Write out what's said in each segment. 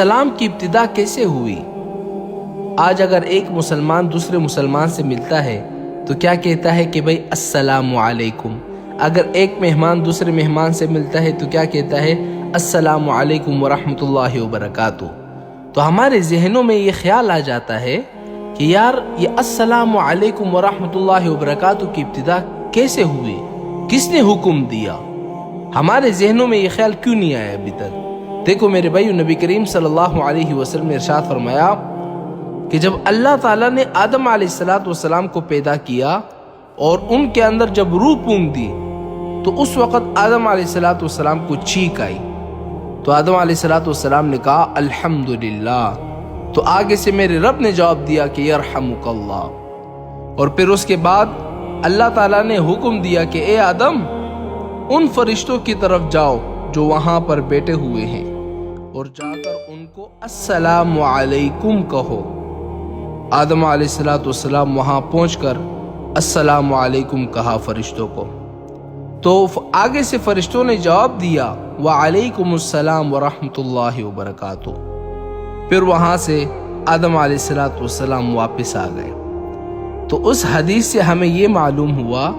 سلام کی ابتدا کیسے ہوئی؟ آج اگر ایک مسلمان دوسرے مسلمان سے ملتا ہے تو کیا کہتا ہے کہ بھئی السلام علیکم۔ اگر ایک مہمان دوسرے مہمان سے ملتا ہے تو کیا کہتا ہے السلام علیکم ورحمۃ اللہ وبرکاتہ۔ تو ہمارے ذہنوں میں یہ خیال آ جاتا ہے کہ یار یہ السلام علیکم ورحمۃ اللہ وبرکاتہ کی ابتدا کیسے ہوئی، کس نے حکم دیا؟ ہمارے ذہنوں میں یہ خیال کیوں نہیں آیا ابھی تک؟ دیکھو میرے بھائیو، نبی کریم صلی اللہ علیہ وسلم نے ارشاد فرمایا کہ جب اللہ تعالیٰ نے آدم علیہ السلام کو پیدا کیا اور ان کے اندر جب روح پونک دی تو اس وقت آدم علیہ السلام کو چیخ آئی۔ تو آدم علیہ السلام نے کہا الحمدللہ۔ تو آگے سے میرے رب نے جواب دیا کہ یرحمک اللہ۔ اور پھر اس کے بعد اللہ تعالیٰ نے حکم دیا کہ اے آدم ان فرشتوں کی طرف جاؤ جو وہاں پر بیٹھے ہوئے ہیں اور جا کر ان کو السلام علیکم کہو۔ آدم علیہ السلام وہاں پہنچ کر السلام علیکم کہا فرشتوں کو، تو آگے سے فرشتوں نے جواب دیا وعلیکم السلام ورحمۃ اللہ وبرکاتہ۔ پھر وہاں سے آدم علیہ السلام واپس آ گئے۔ تو اس حدیث سے ہمیں یہ معلوم ہوا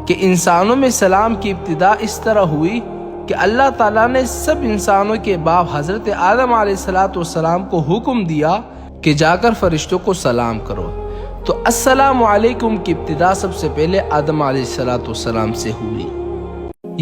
کہ انسانوں میں سلام کی ابتدا اس طرح ہوئی کہ اللہ تعالیٰ نے سب انسانوں کے باپ حضرت آدم علیہ السلام کو حکم دیا کہ جا کر فرشتوں کو سلام کرو۔ تو السلام علیکم کی ابتدا سب سے پہلے آدم علیہ السلام سے ہوئی۔